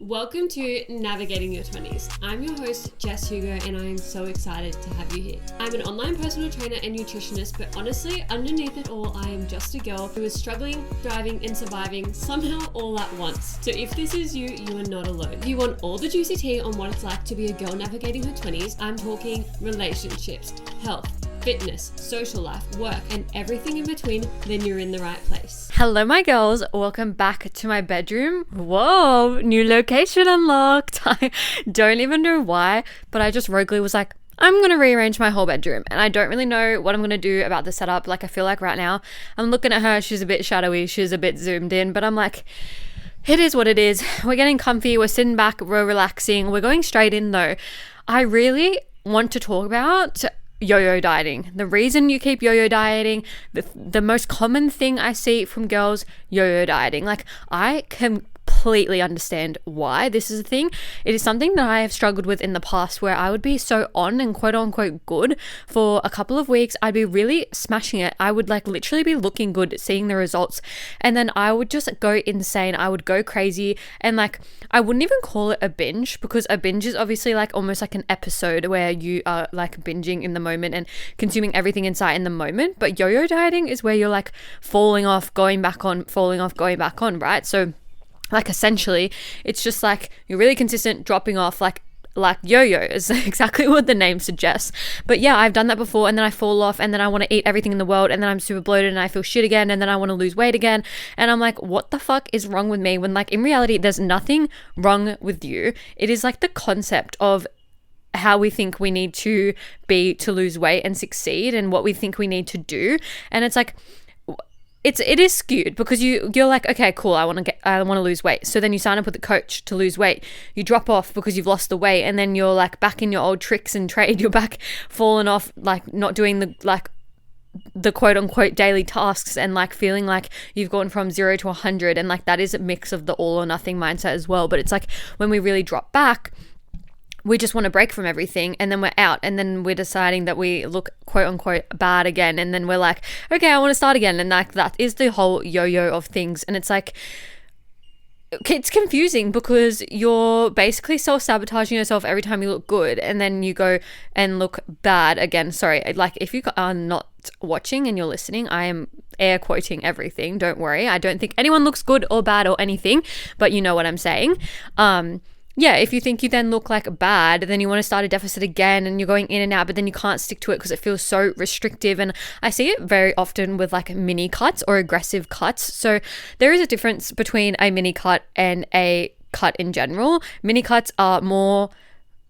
Welcome to Navigating Your 20s. I'm your host, Jess Hugo, and I am so excited to have you here. I'm an online personal trainer and nutritionist, but honestly, underneath it all, I am just a girl who is struggling, thriving, and surviving somehow all at once. So if this is you, you are not alone. If you want all the juicy tea on what it's like to be a girl navigating her 20s, I'm talking relationships, health, fitness, social life, work, and everything in between, then you're in the right place. Hello, my girls. Welcome back to my bedroom. Whoa, new location unlocked. I don't even know why, but I just roguely was like, I'm going to rearrange my whole bedroom. And I don't really know what I'm going to do about the setup. Like, I feel like right now, I'm looking at her. She's a bit shadowy. She's a bit zoomed in, but I'm like, it is what it is. We're getting comfy. We're sitting back. We're relaxing. We're going straight in though. I really want to talk about yo-yo dieting. The reason you keep yo-yo dieting, the most common thing I see from girls, yo-yo dieting. Like, I completely understand why this is a thing. It is something that I have struggled with in the past, where I would be so on and quote unquote good for a couple of weeks. I'd be really smashing it. I would like literally be looking good, seeing the results, and then I would just go insane. I would go crazy, and like, I wouldn't even call it a binge, because a binge is obviously like almost like an episode where you are like binging in the moment and consuming everything in sight in the moment. But yo-yo dieting is where you're like falling off, going back on, falling off, going back on, right? So like, essentially, it's just like you're really consistent, dropping off, like yo-yo is exactly what the name suggests. But yeah, I've done that before, and then I fall off, and then I want to eat everything in the world, and then I'm super bloated and I feel shit again, and then I want to lose weight again, and I'm like, what the fuck is wrong with me? When like in reality, there's nothing wrong with you. It is like the concept of how we think we need to be to lose weight and succeed, and what we think we need to do. And it's like, it is skewed, because you're like, okay, cool, I want to lose weight. So then you sign up with a coach to lose weight. You drop off because you've lost the weight, and then you're like back in your old tricks and trade. You're back falling off, like not doing the quote unquote daily tasks, and like feeling like you've gone from 0 to 100. And like, that is a mix of the all or nothing mindset as well. But it's like, when we really drop back, we just want to break from everything, and then we're out, and then we're deciding that we look quote unquote bad again, and then we're like, okay, I want to start again. And like, that is the whole yo-yo of things. And it's like, it's confusing, because you're basically self-sabotaging yourself every time you look good, and then you go and look bad again. Sorry, like, if you are not watching and you're listening, I am air quoting everything, don't worry. I don't think anyone looks good or bad or anything, but you know what I'm saying. Yeah, if you think you then look like bad, then you want to start a deficit again, and you're going in and out, but then you can't stick to it because it feels so restrictive. And I see it very often with like mini cuts or aggressive cuts. So there is a difference between a mini cut and a cut in general. Mini cuts are more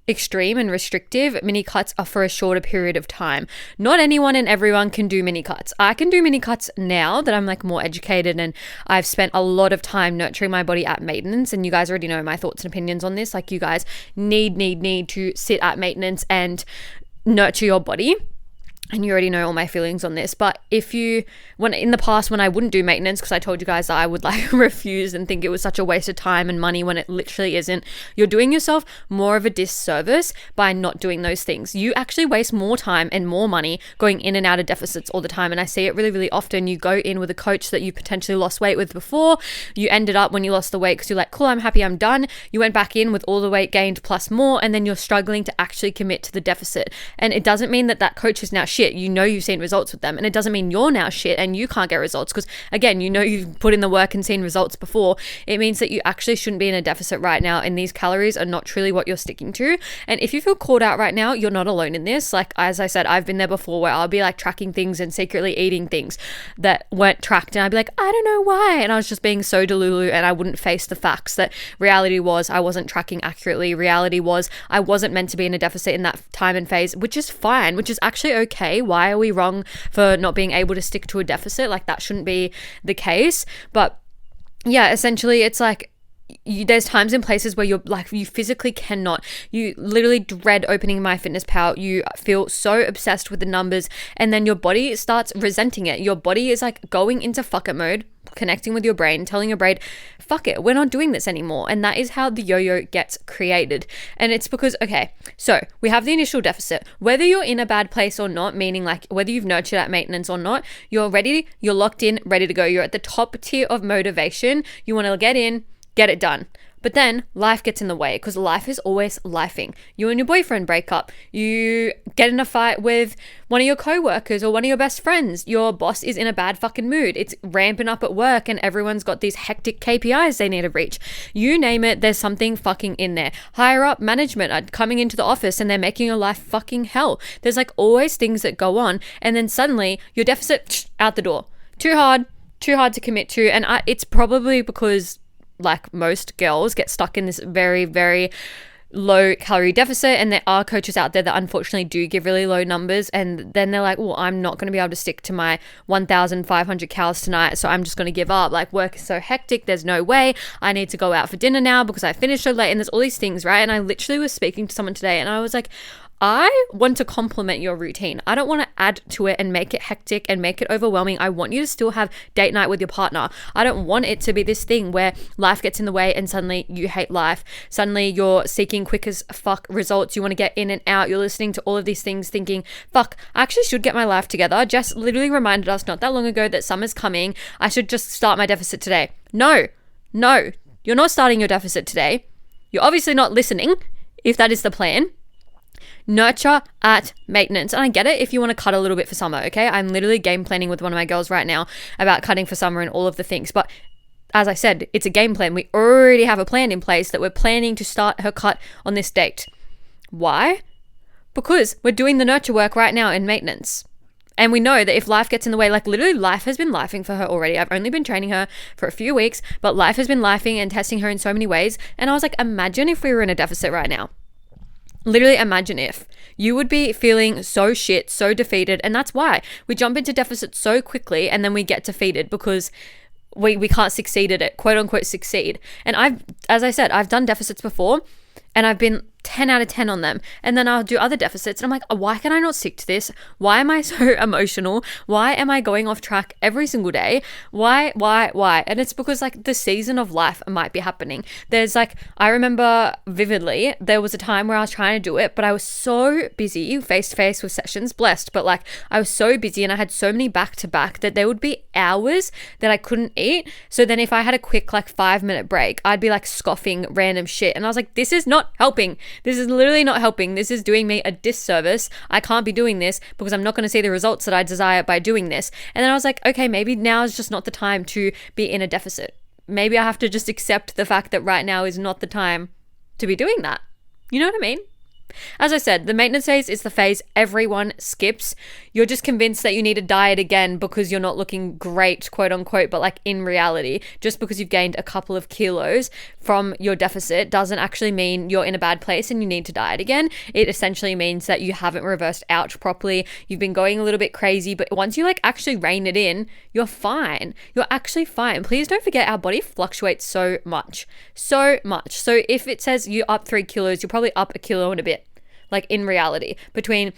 extreme and restrictive. Mini cuts are for a shorter period of time. Not anyone and everyone can do mini cuts. I can do mini cuts now that I'm like more educated, and I've spent a lot of time nurturing my body at maintenance. And you guys already know my thoughts and opinions on this. Like, you guys need to sit at maintenance and nurture your body. And you already know all my feelings on this. But when in the past, when I wouldn't do maintenance, because I told you guys that I would like refuse and think it was such a waste of time and money, when it literally isn't, you're doing yourself more of a disservice by not doing those things. You actually waste more time and more money going in and out of deficits all the time. And I see it really, really often. You go in with a coach that you potentially lost weight with before. You ended up, when you lost the weight, because you're like, cool, I'm happy, I'm done. You went back in with all the weight gained plus more, and then you're struggling to actually commit to the deficit. And it doesn't mean that that coach is now shit. You know you've seen results with them, and it doesn't mean you're now shit and you can't get results, because again, you know you've put in the work and seen results before. It means that you actually shouldn't be in a deficit right now, and these calories are not truly what you're sticking to. And if you feel caught out right now, you're not alone in this. Like, as I said, I've been there before, where I'll be like tracking things and secretly eating things that weren't tracked, and I'd be like, I don't know why, and I was just being so delulu, and I wouldn't face the facts that reality was I wasn't tracking accurately. Reality was I wasn't meant to be in a deficit in that time and phase, which is fine, which is actually okay. Why are we wrong for not being able to stick to a deficit? Like, that shouldn't be the case. But yeah, essentially, it's like, there's times and places where you're like, you physically cannot. You literally dread opening MyFitnessPal. You feel so obsessed with the numbers, and then your body starts resenting it. Your body is like going into fuck it mode, connecting with your brain, telling your brain, fuck it, we're not doing this anymore. And that is how the yo-yo gets created. And it's because, okay, so we have the initial deficit. Whether you're in a bad place or not, meaning like whether you've nurtured at maintenance or not, you're ready, you're locked in, ready to go. You're at the top tier of motivation. You want to get in, get it done. But then life gets in the way because life is always lifing. You and your boyfriend break up. You get in a fight with one of your coworkers or one of your best friends. Your boss is in a bad fucking mood. It's ramping up at work and everyone's got these hectic KPIs they need to reach. You name it, there's something fucking in there. Higher up management are coming into the office and they're making your life fucking hell. There's like always things that go on, and then suddenly your deficit out the door. Too hard to commit to. And it's probably because like most girls get stuck in this very, very low calorie deficit, and there are coaches out there that unfortunately do give really low numbers, and then they're like, well, I'm not going to be able to stick to my 1,500 calories tonight, so I'm just going to give up. Like, work is so hectic, there's no way. I need to go out for dinner now because I finished so late, and there's all these things, right? And I literally was speaking to someone today and I was like, I want to complement your routine. I don't want to add to it and make it hectic and make it overwhelming. I want you to still have date night with your partner. I don't want it to be this thing where life gets in the way and suddenly you hate life. Suddenly you're seeking quick as fuck results. You want to get in and out. You're listening to all of these things thinking, fuck, I actually should get my life together. Jess literally reminded us not that long ago that summer's coming. I should just start my deficit today. No, you're not starting your deficit today. You're obviously not listening if that is the plan. Nurture at maintenance. And I get it if you want to cut a little bit for summer, okay? I'm literally game planning with one of my girls right now about cutting for summer and all of the things. But as I said, it's a game plan. We already have a plan in place that we're planning to start her cut on this date. Why? Because we're doing the nurture work right now in maintenance. And we know that if life gets in the way, like literally life has been lifing for her already. I've only been training her for a few weeks, but life has been lifing and testing her in so many ways. And I was like, imagine if we were in a deficit right now. Literally imagine if. You would be feeling so shit, so defeated. And that's why we jump into deficit so quickly and then we get defeated because we can't succeed at it, quote unquote succeed. And as I said, I've done deficits before and I've been 10 out of 10 on them. And then I'll do other deficits and I'm like, oh, why can I not stick to this? Why am I so emotional? Why am I going off track every single day? Why? And it's because like the season of life might be happening. There's like, I remember vividly, there was a time where I was trying to do it, but I was so busy face to face with sessions, blessed, but like I was so busy and I had so many back to back that there would be hours that I couldn't eat. So then if I had a quick like 5-minute break, I'd be like scoffing random shit. And I was like, this is not helping. This is literally not helping. This is doing me a disservice. I can't be doing this because I'm not going to see the results that I desire by doing this. And then I was like, okay, maybe now is just not the time to be in a deficit. Maybe I have to just accept the fact that right now is not the time to be doing that. You know what I mean? As I said, the maintenance phase is the phase everyone skips. You're just convinced that you need to diet again because you're not looking great, quote unquote, but like in reality, just because you've gained a couple of kilos from your deficit doesn't actually mean you're in a bad place and you need to diet again. It essentially means that you haven't reversed out properly. You've been going a little bit crazy, but once you like actually rein it in, you're fine. You're actually fine. Please don't forget our body fluctuates so much. So if it says you're up 3 kilos, you're probably up a kilo and a bit. Like in reality, between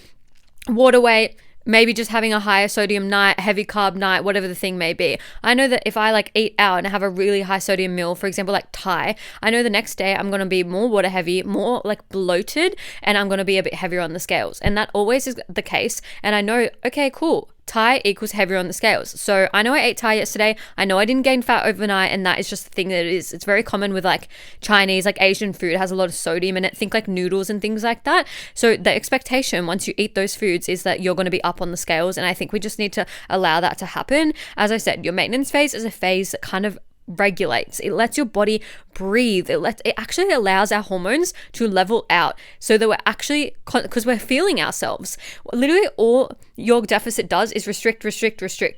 water weight, maybe just having a higher sodium night, heavy carb night, whatever the thing may be. I know that if I like eat out and have a really high sodium meal, for example, like Thai, I know the next day I'm going to be more water heavy, more like bloated, and I'm going to be a bit heavier on the scales. And that always is the case. And I know, okay, cool. Thai equals heavier on the scales. So I know I ate Thai yesterday. I know I didn't gain fat overnight, and that is just the thing that it is. It's very common with like Chinese, like Asian food. It has a lot of sodium in it. Think like noodles and things like that. So the expectation once you eat those foods is that you're going to be up on the scales. And I think we just need to allow that to happen. As I said, your maintenance phase is a phase that kind of regulates. It lets your body breathe. It actually allows our hormones to level out so that we're actually, because we're feeling ourselves. Literally all your deficit does is restrict.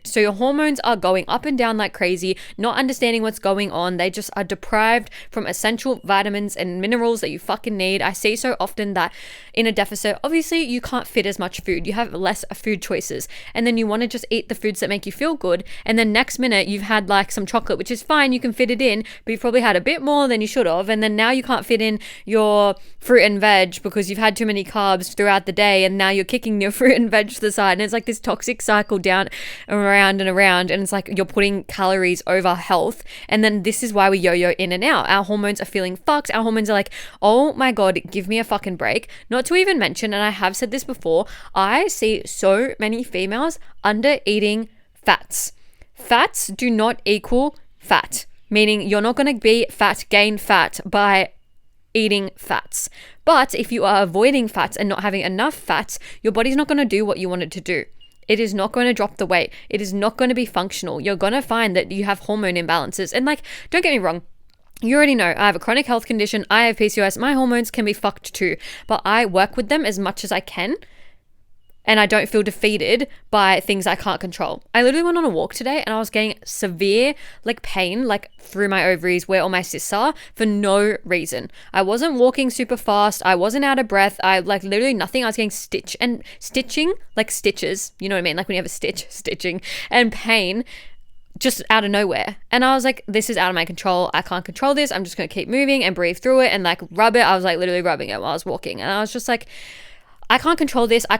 So your hormones are going up and down like crazy, not understanding what's going on. They just are deprived from essential vitamins and minerals that you fucking need. I see so often that in a deficit, obviously you can't fit as much food. You have less food choices. And then you want to just eat the foods that make you feel good. And then next minute you've had like some chocolate, which is fine. You can fit it in, but you've probably had a bit more than you should have. And then now you can't fit in your fruit and veg because you've had too many carbs throughout the day. And now you're kicking your fruit and veg to the side. And it's like this toxic cycle down around and around. And it's like you're putting calories over health. And then this is why we yo-yo in and out. Our hormones are feeling fucked. Our hormones are like, oh my God, give me a fucking break. Not to even mention, and I have said this before, I see so many females under eating fats. Fats do not equal fat. meaning you're not going to be gain fat by eating fats. But if you are avoiding fats and not having enough fats, your body's not going to do what you want it to do. It is not going to drop the weight. It is not going to be functional. You're going to find that you have hormone imbalances. And like, don't get me wrong. You already know I have a chronic health condition. I have PCOS. My hormones can be fucked too, but I work with them as much as I can. And I don't feel defeated by things I can't control. I literally went on a walk today and I was getting severe like pain like through my ovaries where all my cysts are for no reason. I wasn't walking super fast. I wasn't out of breath. I like literally nothing. I was getting stitching, like stitches. You know what I mean? Like when you have a stitching and pain just out of nowhere. And I was like, this is out of my control. I can't control this. I'm just going to keep moving and breathe through it and like rub it. I was like literally rubbing it while I was walking. And I was just like, I can't control this. I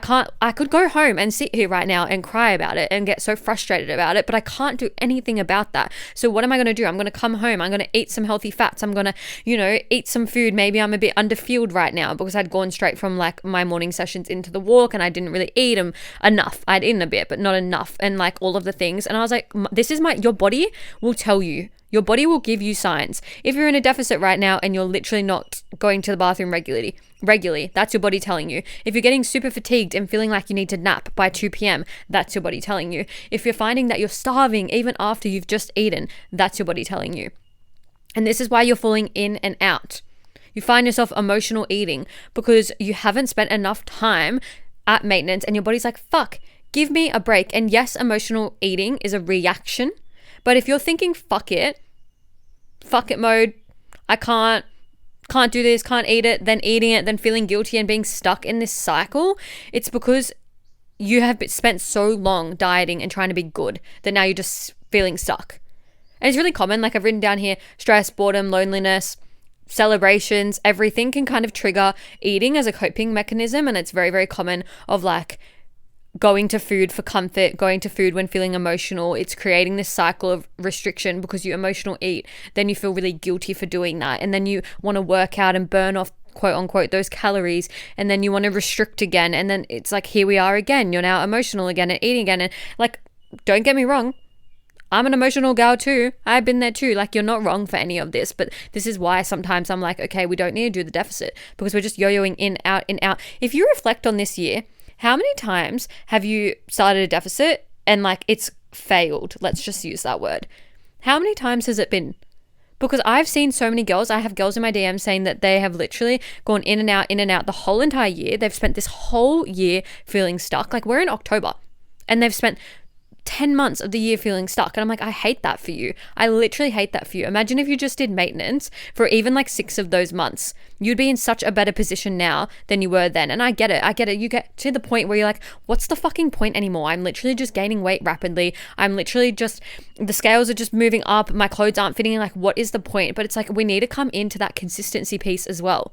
could go home and sit here right now and cry about it and get so frustrated about it, but I can't do anything about that. So what am I going to do? I'm going to come home. I'm going to eat some healthy fats. I'm going to, eat some food. Maybe I'm a bit underfueled right now because I'd gone straight from like my morning sessions into the walk and I didn't really eat them enough. I'd eaten a bit, but not enough. And like all of the things. And I was like, your body will tell you. Your body will give you signs. If you're in a deficit right now and you're literally not going to the bathroom regularly, that's your body telling you. If you're getting super fatigued and feeling like you need to nap by 2 p.m., that's your body telling you. If you're finding that you're starving even after you've just eaten, that's your body telling you. And this is why you're falling in and out. You find yourself emotional eating because you haven't spent enough time at maintenance and your body's like, fuck, give me a break. And yes, emotional eating is a reaction. But if you're thinking, fuck it mode, I can't do this, can't eat it, then eating it, then feeling guilty and being stuck in this cycle, it's because you have spent so long dieting and trying to be good that now you're just feeling stuck. And it's really common, like I've written down here, stress, boredom, loneliness, celebrations, everything can kind of trigger eating as a coping mechanism. And it's very, very common of like going to food for comfort, going to food when feeling emotional. It's creating this cycle of restriction because you emotional eat. Then you feel really guilty for doing that. And then you want to work out and burn off, quote unquote, those calories. And then you want to restrict again. And then it's like, here we are again. You're now emotional again and eating again. And like, don't get me wrong. I'm an emotional gal too. I've been there too. Like, you're not wrong for any of this. But this is why sometimes I'm like, okay, we don't need to do the deficit because we're just yo-yoing in, out, in, out. If you reflect on this year, how many times have you started a deficit and like it's failed? Let's just use that word. How many times has it been? Because I've seen so many girls, I have girls in my DM saying that they have literally gone in and out the whole entire year. They've spent this whole year feeling stuck. Like we're in October and they've spent 10 months of the year feeling stuck. And I'm like, I hate that for you. I literally hate that for you. Imagine if you just did maintenance for even like 6 of those months. You'd be in such a better position now than you were then. And I get it. You get to the point where you're like, what's the fucking point anymore? I'm literally just gaining weight rapidly. I'm literally just, the scales are just moving up. My clothes aren't fitting. Like, what is the point? But it's like, we need to come into that consistency piece as well.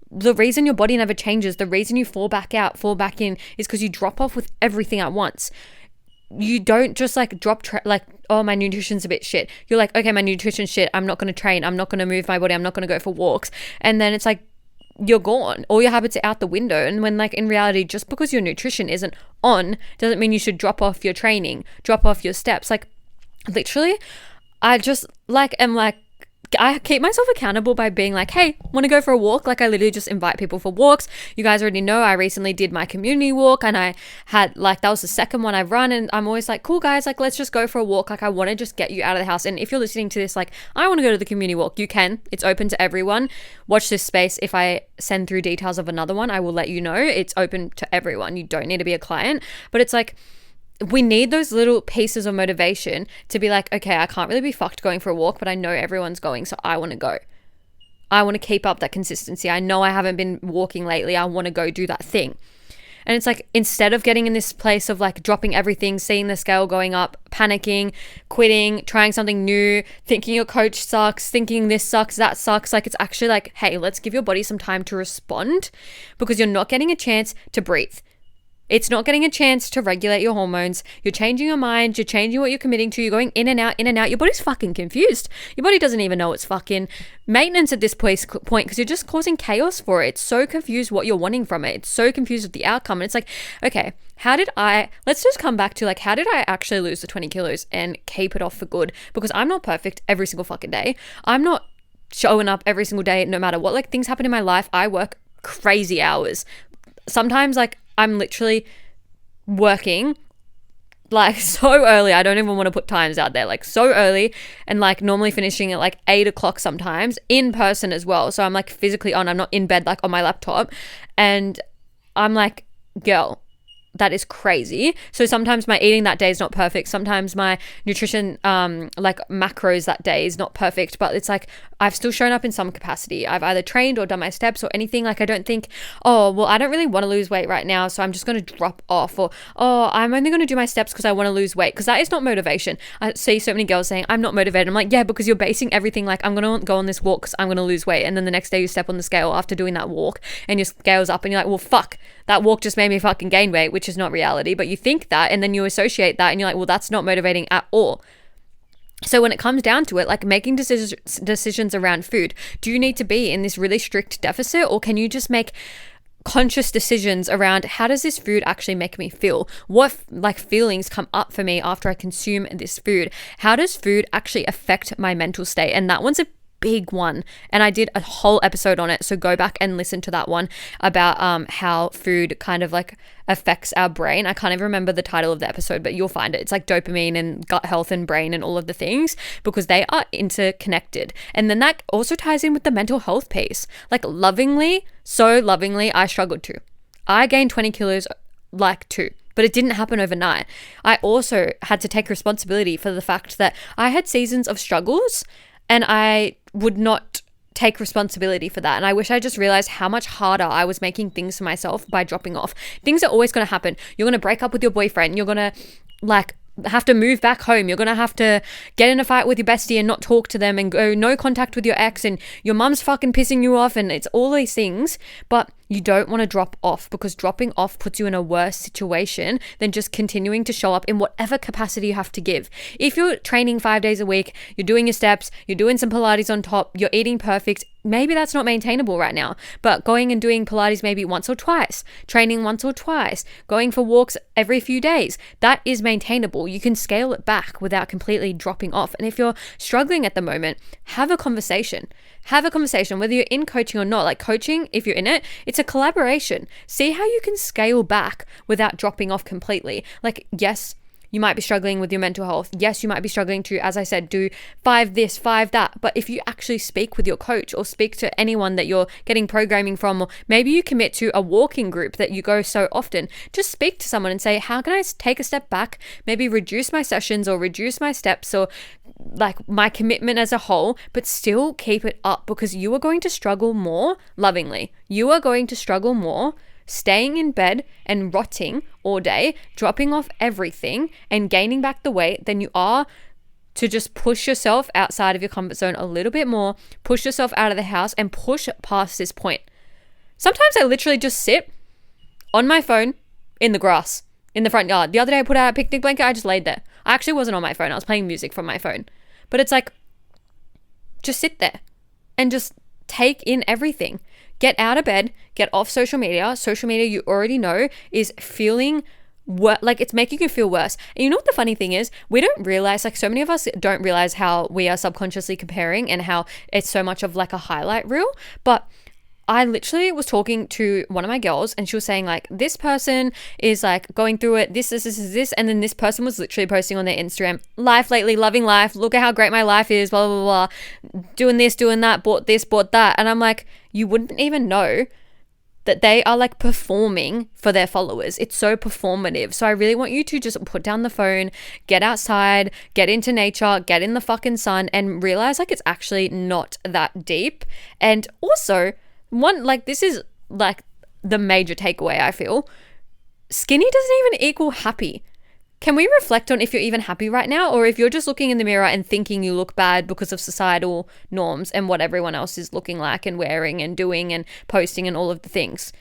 The reason your body never changes, the reason you fall back out, fall back in is because you drop off with everything at once. You don't just like oh, my nutrition's a bit shit. You're like, okay, my nutrition's shit. I'm not going to train. I'm not going to move my body. I'm not going to go for walks. And then it's like, you're gone. All your habits are out the window. And when like in reality, just because your nutrition isn't on doesn't mean you should drop off your training, drop off your steps. Like literally, I just like am like, I keep myself accountable by being like, hey, want to go for a walk? Like I literally just invite people for walks. You guys already know I recently did my community walk and I had like, that was the second one I've run and I'm always like, cool guys, like let's just go for a walk. Like I want to just get you out of the house. And if you're listening to this, like I want to go to the community walk, you can. It's open to everyone. Watch this space. If I send through details of another one, I will let you know. It's open to everyone. You don't need to be a client, but it's like, we need those little pieces of motivation to be like, okay, I can't really be fucked going for a walk, but I know everyone's going, so I want to go. I want to keep up that consistency. I know I haven't been walking lately. I want to go do that thing. And it's like, instead of getting in this place of like dropping everything, seeing the scale going up, panicking, quitting, trying something new, thinking your coach sucks, thinking this sucks, that sucks. Like it's actually like, hey, let's give your body some time to respond because you're not getting a chance to breathe. It's not getting a chance to regulate your hormones. You're changing your mind. You're changing what you're committing to. You're going in and out, in and out. Your body's fucking confused. Your body doesn't even know it's fucking maintenance at this point because you're just causing chaos for it. It's so confused what you're wanting from it. It's so confused with the outcome. And it's like, okay, let's just come back to like, how did I actually lose the 20 kilos and keep it off for good? Because I'm not perfect every single fucking day. I'm not showing up every single day, no matter what. Like, things happen in my life. I work crazy hours. Sometimes like I'm literally working like so early. I don't even want to put times out there, like so early, and like normally finishing at like 8 o'clock sometimes, in person as well. So I'm like physically on, I'm not in bed like on my laptop. And I'm like, girl, that is crazy. So sometimes my eating that day is not perfect. Sometimes my nutrition, like macros that day is not perfect, but it's like I've still shown up in some capacity. I've either trained or done my steps or anything. Like, I don't think, oh, well, I don't really want to lose weight right now, so I'm just going to drop off, or, oh, I'm only going to do my steps because I want to lose weight, because that is not motivation. I see so many girls saying, I'm not motivated. I'm like, yeah, because you're basing everything like, I'm going to go on this walk because I'm going to lose weight. And then the next day you step on the scale after doing that walk and your scale's up and you're like, well, fuck, that walk just made me fucking gain weight, which is not reality. But you think that, and then you associate that and you're like, well, that's not motivating at all. So when it comes down to it, like making decisions around food, do you need to be in this really strict deficit, or can you just make conscious decisions around, how does this food actually make me feel? What like feelings come up for me after I consume this food? How does food actually affect my mental state? And that one's a big one, and I did a whole episode on it, so go back and listen to that one about how food kind of like affects our brain. I can't even remember the title of the episode, but you'll find it. It's like dopamine and gut health and brain and all of the things, because they are interconnected. And then that also ties in with the mental health piece. Like, lovingly, so lovingly, I struggled too. I gained 20 kilos like too, but it didn't happen overnight. I also had to take responsibility for the fact that I had seasons of struggles, and I would not take responsibility for that. And I wish I just realized how much harder I was making things for myself by dropping off. Things are always going to happen. You're going to break up with your boyfriend. You're going to like have to move back home. You're going to have to get in a fight with your bestie and not talk to them, and go no contact with your ex, and your mum's fucking pissing you off, and it's all these things. But you don't want to drop off, because dropping off puts you in a worse situation than just continuing to show up in whatever capacity you have to give. If you're training 5 days a week, you're doing your steps, you're doing some Pilates on top, you're eating perfect, maybe that's not maintainable right now, but going and doing Pilates maybe once or twice, training once or twice, going for walks every few days, that is maintainable. You can scale it back without completely dropping off. And if you're struggling at the moment, have a conversation. Have a conversation, whether you're in coaching or not. Like, coaching, if you're in it, it's a collaboration. See how you can scale back without dropping off completely. Like, yes, you might be struggling with your mental health. Yes, you might be struggling to, as I said, do 5 this, 5 that. But if you actually speak with your coach, or speak to anyone that you're getting programming from, or maybe you commit to a walking group that you go so often, just speak to someone and say, how can I take a step back, maybe reduce my sessions or reduce my steps or like my commitment as a whole, but still keep it up, because you are going to struggle more, lovingly. You are going to struggle more staying in bed and rotting all day, dropping off everything and gaining back the weight than you are to just push yourself outside of your comfort zone a little bit more, push yourself out of the house and push past this point. Sometimes I literally just sit on my phone in the grass in the front yard. The other day I put out a picnic blanket, I just laid there. I actually wasn't on my phone. I was playing music from my phone. But it's like, just sit there and just take in everything. Get out of bed, get off social media. Social media, you already know, is feeling like it's making you feel worse. And you know what the funny thing is? We don't realize, like, so many of us don't realize how we are subconsciously comparing and how it's so much of like a highlight reel. But I literally was talking to one of my girls, and she was saying like, this person is like going through it, this, and then this person was literally posting on their Instagram, life lately, loving life, look at how great my life is, blah, blah, blah, blah, doing this, doing that, bought this, bought that. And I'm like, you wouldn't even know that they are like performing for their followers. It's so performative. So I really want you to just put down the phone, get outside, get into nature, get in the fucking sun, and realize like it's actually not that deep. And also, this is like the major takeaway, I feel. Skinny doesn't even equal happy. Can we reflect on if you're even happy right now, or if you're just looking in the mirror and thinking you look bad because of societal norms and what everyone else is looking like and wearing and doing and posting and all of the things?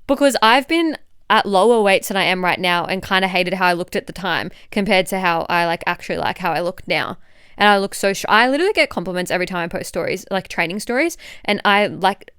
Because I've been at lower weights than I am right now and kind of hated how I looked at the time compared to how I actually like how I look now. And I look so I literally get compliments every time I post stories, like training stories. And I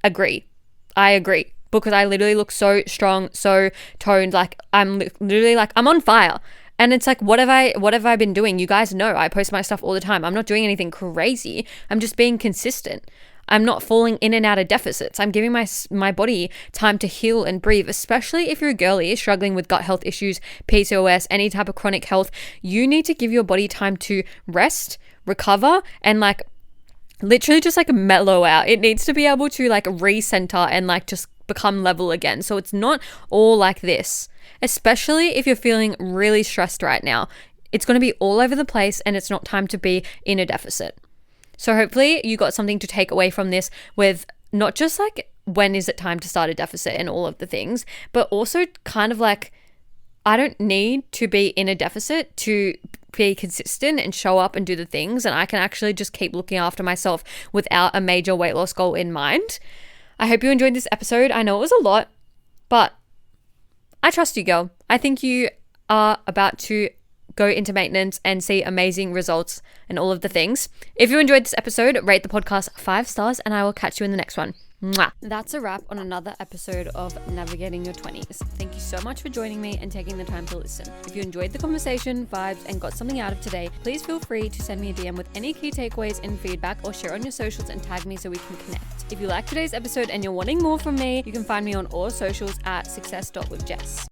agree. I agree, because I literally look so strong, so toned. Like I'm literally like I'm on fire. And it's like, what have I been doing? You guys know I post my stuff all the time. I'm not doing anything crazy. I'm just being consistent. I'm not falling in and out of deficits. I'm giving my body time to heal and breathe, especially if you're a girly struggling with gut health issues, PCOS, any type of chronic health. You need to give your body time to rest, recover, and like literally just like mellow out. It needs to be able to like recenter and like just become level again. So it's not all like this, especially if you're feeling really stressed right now. It's going to be all over the place and it's not time to be in a deficit. So hopefully you got something to take away from this with not just like when is it time to start a deficit and all of the things, but also kind of like I don't need to be in a deficit to be consistent and show up and do the things, and I can actually just keep looking after myself without a major weight loss goal in mind. I hope you enjoyed this episode. I know it was a lot, but I trust you, girl. I think you are about to go into maintenance and see amazing results and all of the things. If you enjoyed this episode, rate the podcast 5 stars and I will catch you in the next one. Mwah. That's a wrap on another episode of Navigating Your 20s. Thank you so much for joining me and taking the time to listen. If you enjoyed the conversation, vibes, and got something out of today, please feel free to send me a DM with any key takeaways and feedback, or share on your socials and tag me so we can connect. If you liked today's episode and you're wanting more from me, you can find me on all socials at success.withjess.